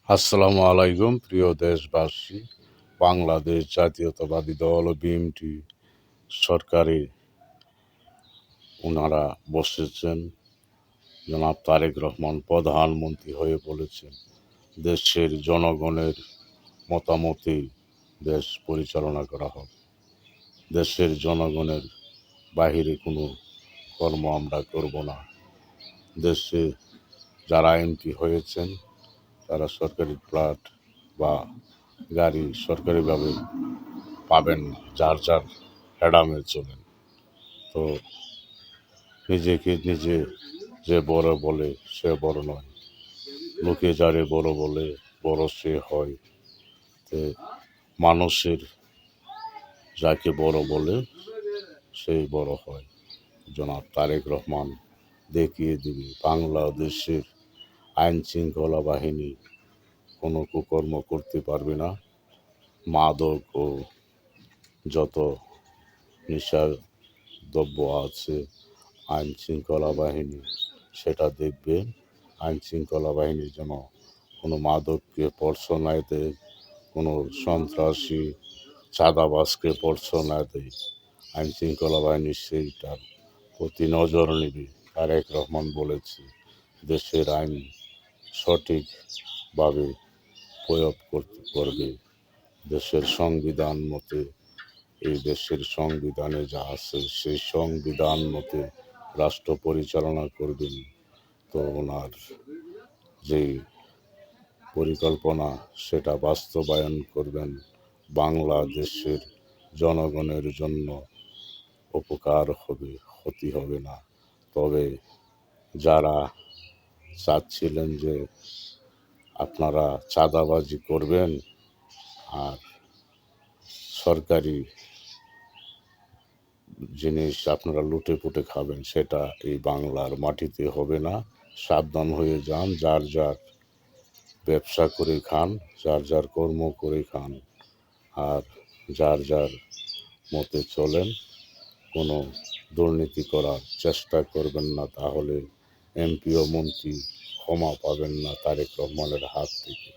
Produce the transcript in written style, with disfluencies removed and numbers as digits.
আসসালামু আলাইকুম প্রিয় দেশবাসী। বাংলাদেশ জাতীয়তাবাদী দল ও বিএনপি সরকারে ওনারা বসেছেন। জনাব তারেক রহমান প্রধানমন্ত্রী হয়ে বলেছেন দেশের জনগণের মতামতেই দেশ পরিচালনা করা হবে। দেশের জনগণের বাহিরে কোনো কর্ম আমরা করব না। দেশে যারা এমপি হয়েছেন তারা সরকারি ফ্ল্যাট বা গাড়ি সরকারিভাবে পাবেন না, যার যার হ্যাডামে চলেন। তো নিজেকে নিজে যে বড় বলে সে বড় নয়, লোকে যারে বড় বলে বড় সে হয়। তো মানুষের যাকে বড় বলে সেই বড় হয়। জনাব তারেক রহমান দেখিয়ে দিবে বাংলাদেশের আইন শৃঙ্খলা বাহিনী কোনো কুকর্ম করতে পারবে না। মাদক ও যত নেশার দ্রব্য আছে আইন শৃঙ্খলা বাহিনী সেটা দেখবে। আইন শৃঙ্খলা বাহিনী যেন কোনো মাদককে স্পর্শ না দেয়, কোনো সন্ত্রাসী চাঁদাবাজকে স্পর্শ না দেয়। আইন শৃঙ্খলা বাহিনী সেইটার প্রতি নজর নেবে। তারেক রহমান বলেছে দেশের আইন সঠিকভাবে প্রয়োগ করবে। দেশের সংবিধান মতে, এই দেশের সংবিধানে যা আছে সেই সংবিধান মতে রাষ্ট্র পরিচালনা করবেন। তো ওনার যেই পরিকল্পনা সেটা বাস্তবায়ন করবেন। বাংলাদেশের জনগণের জন্য উপকার হবে, ক্ষতি হবে না। তবে যারা চাচ্ছিলেন যে আপনারা চাঁদাবাজি করবেন আর সরকারি জিনিস আপনারা লুটে পুটে খাবেন, সেটা এই বাংলার মাটিতে হবে না। সাবধান হয়ে যান, যার যার ব্যবসা করে খান, যার যার কর্ম করে খান, আর যার যার মতে চলেন। কোনো দুর্নীতি করার চেষ্টা করবেন না, তাহলে এমপি ও মন্ত্রী ক্ষমা পাবেন না তারেক রহমানের হাত থেকে।